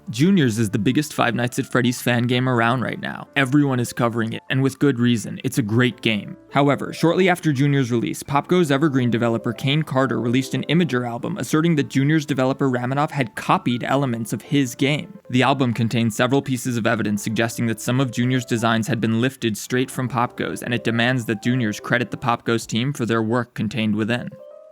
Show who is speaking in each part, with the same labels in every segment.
Speaker 1: Juniors is the biggest Five Nights at Freddy's fan game around right now. Everyone is covering it, and with good reason. It's a great game. However, shortly after Juniors' release, POPGOES Evergreen developer Kane Carter released an imgur album asserting that Juniors developer Ramanov had copied elements of his game. The album contains several pieces of evidence suggesting that some of Juniors' designs had been lifted straight from POPGOES, and it demands that Juniors credit the POPGOES team for their work contained within.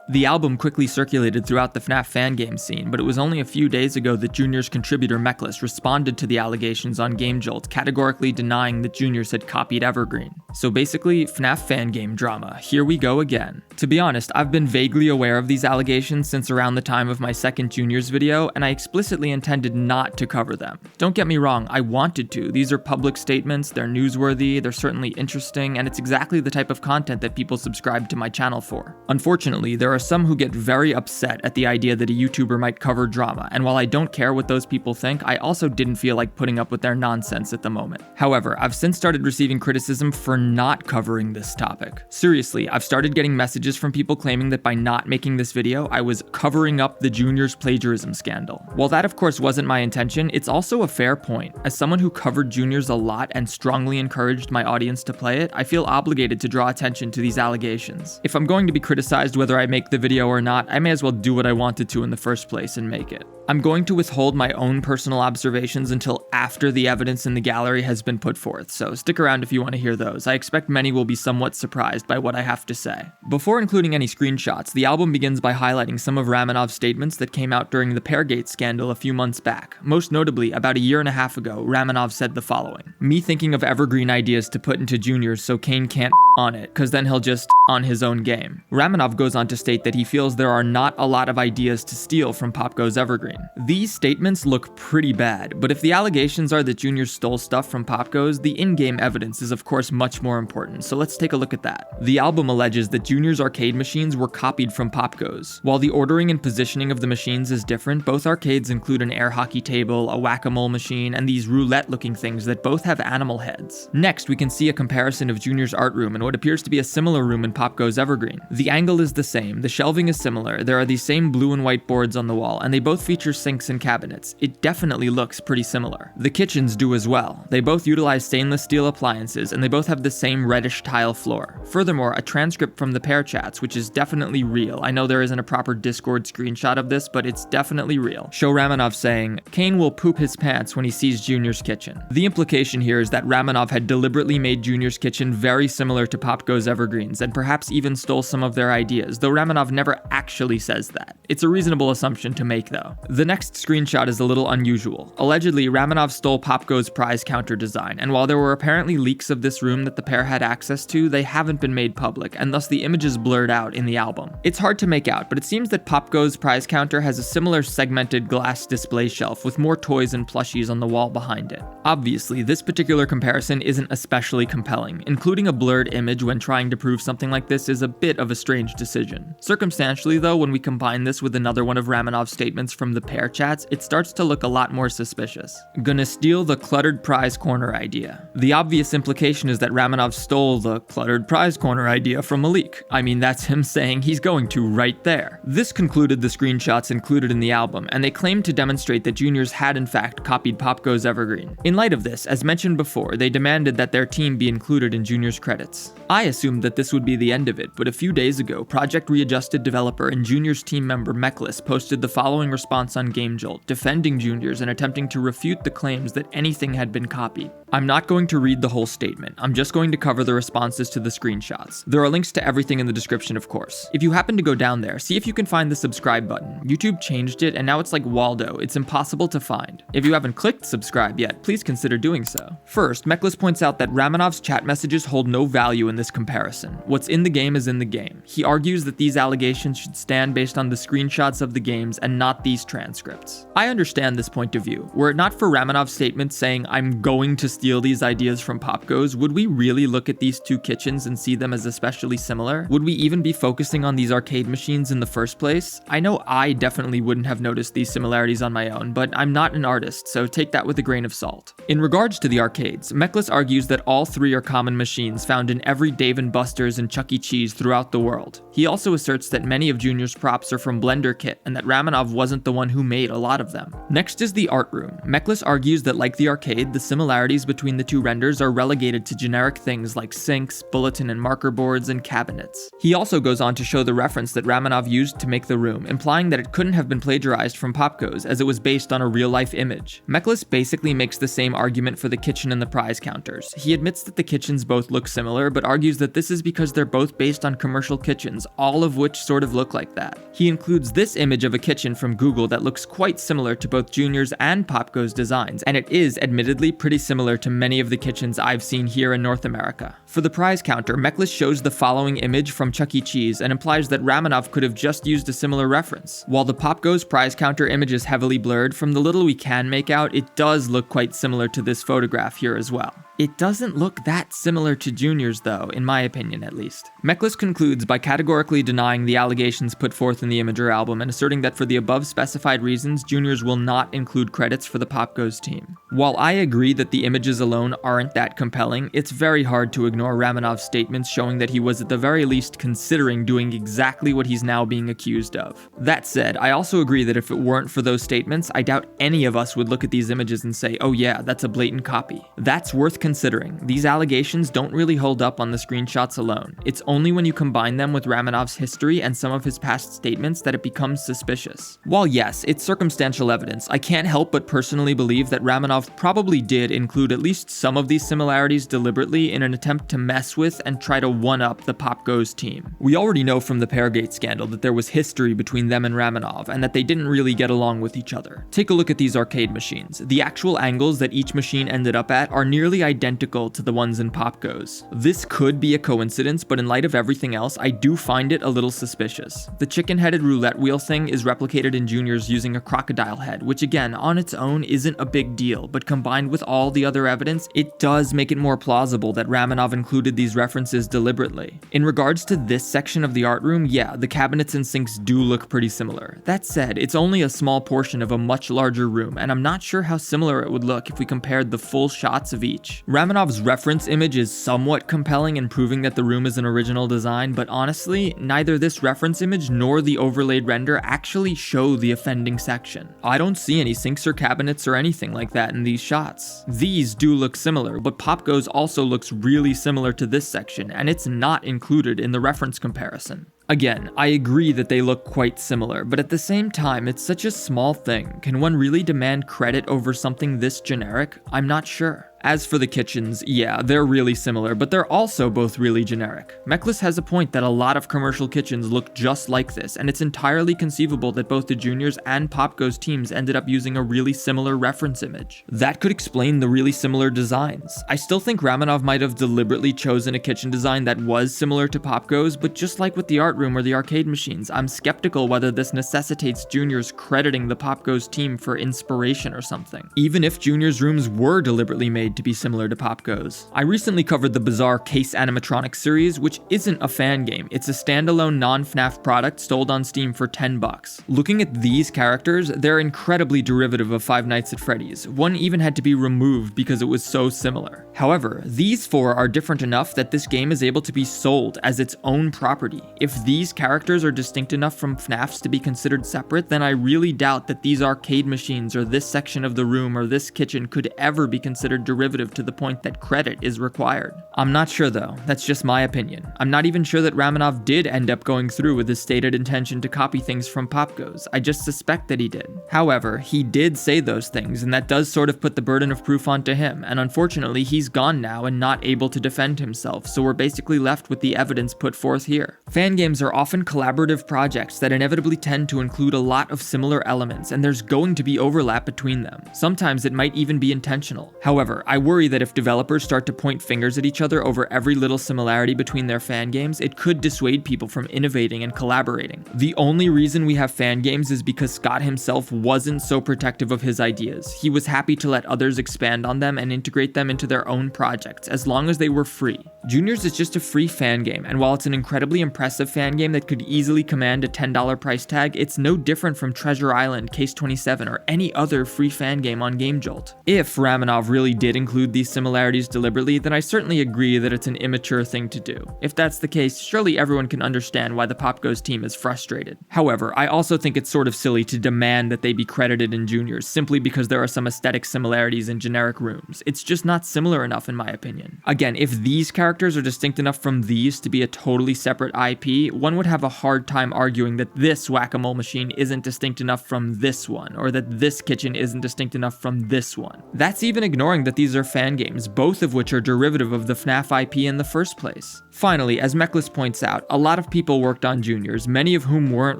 Speaker 1: The album quickly circulated throughout the FNAF fangame scene, but it was only a few days ago that Juniors contributor Mechless responded to the allegations on GameJolt, categorically denying that Juniors had copied Evergreen. So basically, FNAF fangame drama, here we go again. To be honest, I've been vaguely aware of these allegations since around the time of my second Juniors video, and I explicitly intended not to cover them. Don't get me wrong, I wanted to. These are public statements, they're newsworthy, they're certainly interesting, and it's exactly the type of content that people subscribe to my channel for. Unfortunately, there are some who get very upset at the idea that a YouTuber might cover drama, and while I don't care what those people think, I also didn't feel like putting up with their nonsense at the moment. However, I've since started receiving criticism for not covering this topic. Seriously, I've started getting messages from people claiming that by not making this video, I was covering up the Juniors plagiarism scandal. While that of course wasn't my intention, it's also a fair point. As someone who covered Juniors a lot and strongly encouraged my audience to play it, I feel obligated to draw attention to these allegations. If I'm going to be criticized whether I make the video or not, I may as well do what I wanted to in the first place and make it. I'm going to withhold my own personal observations until after the evidence in the gallery has been put forth, so stick around if you want to hear those. I expect many will be somewhat surprised by what I have to say. Before including any screenshots, the album begins by highlighting some of Ramanov's statements that came out during the Peargate scandal a few months back. Most notably, about a year and a half ago, Ramanov said the following: "Me thinking of Evergreen ideas to put into Juniors so Kane can't on it, cause then he'll just on his own game." Ramanov goes on to state that he feels there are not a lot of ideas to steal from POPGOES Evergreen. These statements look pretty bad, but if the allegations are that Juniors stole stuff from POPGOES, the in-game evidence is of course much more important, so let's take a look at that. The album alleges that Juniors arcade machines were copied from POPGOES. While the ordering and positioning of the machines is different, both arcades include an air hockey table, a whack-a-mole machine, and these roulette-looking things that both have animal heads. Next, we can see a comparison of Juniors' art room and what appears to be a similar room in POPGOES Evergreen. The angle is the same, the shelving is similar, there are these same blue and white boards on the wall, and they both feature sinks and cabinets. It definitely looks pretty similar. The kitchens do as well. They both utilize stainless steel appliances, and they both have the same reddish tile floor. Furthermore, a transcript from the pair chats, which is definitely real, I know there isn't a proper Discord screenshot of this, but it's definitely real, show Ramanov saying, "Kane will poop his pants when he sees Junior's kitchen." The implication here is that Ramanov had deliberately made Junior's kitchen very similar to POPGOES Evergreen's, and perhaps even stole some of their ideas, though Ramanov never actually says that. It's a reasonable assumption to make though. The next screenshot is a little unusual. Allegedly, Ramanov stole POPGOES' prize counter design, and while there were apparently leaks of this room that the pair had access to, they haven't been made public, and thus the image is blurred out in the album. It's hard to make out, but it seems that POPGOES' prize counter has a similar segmented glass display shelf with more toys and plushies on the wall behind it. Obviously, this particular comparison isn't especially compelling. Including a blurred image when trying to prove something like this is a bit of a strange decision. Circumstantially though, when we combine this with another one of Ramanov's statements from the pair chats, it starts to look a lot more suspicious. "Gonna steal the cluttered prize corner idea." The obvious implication is that Ramanov stole the cluttered prize corner idea from Malik. I mean, that's him saying he's going to right there. This concluded the screenshots included in the album, and they claimed to demonstrate that Juniors had in fact copied POPGOES Evergreen. In light of this, as mentioned before, they demanded that their team be included in Juniors' credits. I assumed that this would be the end of it, but a few days ago, Project Readjusted developer and Juniors team member Mechless posted the following response on GameJolt, defending Juniors and attempting to refute the claims that anything had been copied. I'm not going to read the whole statement, I'm just going to cover the responses to the screenshots. There are links to everything in the description, of course. If you happen to go down there, see if you can find the subscribe button. YouTube changed it, and now it's like Waldo, it's impossible to find. If you haven't clicked subscribe yet, please consider doing so. First, Mechless points out that Ramanov's chat messages hold no value in this comparison. What's in the game is in the game. He argues that these allegations should stand based on the screenshots of the games and not these transcripts. I understand this point of view. Were it not for Ramanov's statement saying, "I'm going to steal these ideas from POPGOES, would we really look at these two kitchens and see them as especially similar? Would we even be focusing on these arcade machines in the first place? I know I definitely wouldn't have noticed these similarities on my own, but I'm not an artist, so take that with a grain of salt. In regards to the arcades, Mechless argues that all three are common machines found in every Dave & Buster's and Chuck E. Cheese throughout the world. He also asserts that many of Junior's props are from Blender Kit and that Ramanov wasn't the one who made a lot of them. Next is the art room. Mechless argues that like the arcade, the similarities between the two renders are relegated to generic things like sinks, bulletin and marker boards, and cabinets. He also goes on to show the reference that Ramanov used to make the room, implying that it couldn't have been plagiarized from POPGOES as it was based on a real-life image. Mechless basically makes the same argument for the kitchen and the prize counters. He admits that the kitchens both look similar, but argues that this is because they're both based on commercial kitchens, all of which sort of look like that. He includes this image of a kitchen from Google that looks quite similar to both Junior's and POPGOES designs, and it is admittedly pretty similar to many of the kitchens I've seen here in North America. For the prize counter, Mechless shows the following image from Chuck E. Cheese and implies that Ramanov could have just used a similar reference. While the POPGOES prize counter image is heavily blurred, from the little we can make out, it does look quite similar to this photograph here as well. It doesn't look that similar to Junior's though, in my opinion at least. Mechless concludes by categorically denying the allegations put forth in the Imgur album and asserting that for the above specified reasons, Junior's will not include credits for the POPGOES team. While I agree that the images alone aren't that compelling, it's very hard to ignore Ramanov's statements showing that he was at the very least considering doing exactly what he's now being accused of. That said, I also agree that if it weren't for those statements, I doubt any of us would look at these images and say, oh yeah, that's a blatant copy. That's worth considering. These allegations don't really hold up on the screenshots alone. It's only when you combine them with Ramanov's history and some of his past statements that it becomes suspicious. While yes, it's circumstantial evidence, I can't help but personally believe that Ramanov probably did include at least some of these similarities deliberately in an attempt to mess with and try to one-up the POPGOES team. We already know from the Peargate scandal that there was history between them and Ramanov, and that they didn't really get along with each other. Take a look at these arcade machines. The actual angles that each machine ended up at are nearly identical to the ones in POPGOES. This could be a coincidence, but in light of everything else, I do find it a little suspicious. The chicken-headed roulette wheel thing is replicated in Junior's using a crocodile head, which again, on its own isn't a big deal, but combined with all the other evidence, it does make it more plausible that Ramanov included these references deliberately. In regards to this section of the art room, yeah, the cabinets and sinks do look pretty similar. That said, it's only a small portion of a much larger room, and I'm not sure how similar it would look if we compared the full shots of each. Ramanov's reference image is somewhat compelling in proving that the room is an original design, but honestly, neither this reference image nor the overlaid render actually show the offending section. I don't see any sinks or cabinets or anything like that in these shots. These do look similar, but POPGOES also looks really similar to this section, and it's not included in the reference comparison. Again, I agree that they look quite similar, but at the same time, it's such a small thing. Can one really demand credit over something this generic? I'm not sure. As for the kitchens, yeah, they're really similar, but they're also both really generic. Mechless has a point that a lot of commercial kitchens look just like this, and it's entirely conceivable that both the Juniors and POPGOES teams ended up using a really similar reference image. That could explain the really similar designs. I still think Ramanov might have deliberately chosen a kitchen design that was similar to POPGOES, but just like with the art room or the arcade machines, I'm skeptical whether this necessitates Juniors crediting the POPGOES team for inspiration or something, even if Juniors' rooms were deliberately made to be similar to POPGOES. I recently covered the bizarre Case Animatronics series, which isn't a fan game. It's a standalone non-FNAF product sold on Steam for $10. Looking at these characters, they're incredibly derivative of Five Nights at Freddy's. One even had to be removed because it was so similar. However, these four are different enough that this game is able to be sold as its own property. If these characters are distinct enough from FNAFs to be considered separate, then I really doubt that these arcade machines or this section of the room or this kitchen could ever be considered derivative to the point that credit is required. I'm not sure though, that's just my opinion. I'm not even sure that Ramanov did end up going through with his stated intention to copy things from POPGOES. I just suspect that he did. However, he did say those things, and that does sort of put the burden of proof onto him, and unfortunately he's gone now and not able to defend himself, so we're basically left with the evidence put forth here. Fan games are often collaborative projects that inevitably tend to include a lot of similar elements, and there's going to be overlap between them. Sometimes it might even be intentional. However, I worry that if developers start to point fingers at each other over every little similarity between their fan games, it could dissuade people from innovating and collaborating. The only reason we have fan games is because Scott himself wasn't so protective of his ideas. He was happy to let others expand on them and integrate them into their own projects, as long as they were free. Juniors is just a free fan game, and while it's an incredibly impressive fan game that could easily command a $10 price tag, it's no different from Treasure Island, Case 27, or any other free fan game on GameJolt. If Ramanov really did include these similarities deliberately, then I certainly agree that it's an immature thing to do. If that's the case, surely everyone can understand why the POPGOES team is frustrated. However, I also think it's sort of silly to demand that they be credited in Juniors simply because there are some aesthetic similarities in generic rooms. It's just not similar enough in my opinion. Again, if these characters are distinct enough from these to be a totally separate IP, one would have a hard time arguing that this whack-a-mole machine isn't distinct enough from this one, or that this kitchen isn't distinct enough from this one. That's even ignoring that these are fan games, both of which are derivative of the FNAF IP in the first place. Finally, as Meklis points out, a lot of people worked on Juniors, many of whom weren't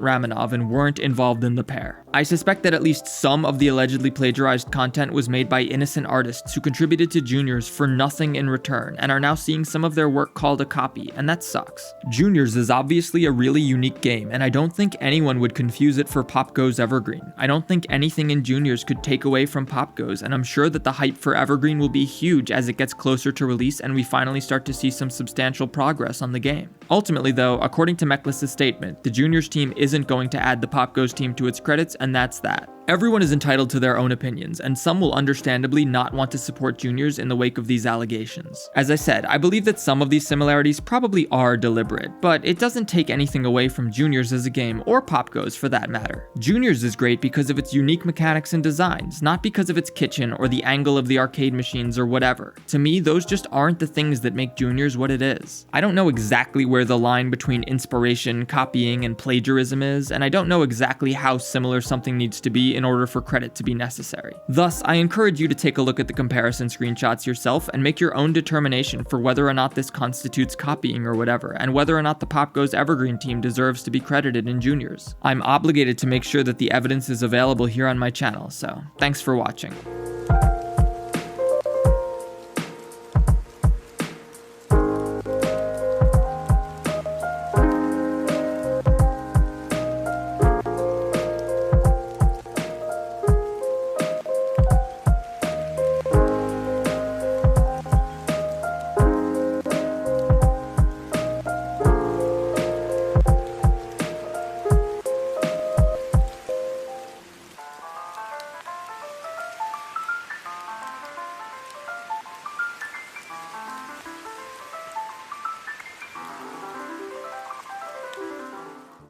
Speaker 1: Ramanov and weren't involved in the pair. I suspect that at least some of the allegedly plagiarized content was made by innocent artists who contributed to Juniors for nothing in return and are now seeing some of their work called a copy, and that sucks. Juniors is obviously a really unique game, and I don't think anyone would confuse it for POPGOES Evergreen. I don't think anything in Juniors could take away from POPGOES, and I'm sure that the hype for Evergreen will be huge as it gets closer to release and we finally start to see some substantial progress on the game. Ultimately though, according to Meklis' statement, the Juniors team isn't going to add the POPGOES team to its credits, and that's that. Everyone is entitled to their own opinions, and some will understandably not want to support Juniors in the wake of these allegations. As I said, I believe that some of these similarities probably are deliberate, but it doesn't take anything away from Juniors as a game, or POPGOES for that matter. Juniors is great because of its unique mechanics and designs, not because of its kitchen or the angle of the arcade machines or whatever. To me, those just aren't the things that make Juniors what it is. I don't know exactly where the line between inspiration, copying, and plagiarism is, and I don't know exactly how similar something needs to be in order for credit to be necessary. Thus, I encourage you to take a look at the comparison screenshots yourself and make your own determination for whether or not this constitutes copying or whatever, and whether or not the POPGOES Evergreen team deserves to be credited in Juniors. I'm obligated to make sure that the evidence is available here on my channel, so thanks for watching.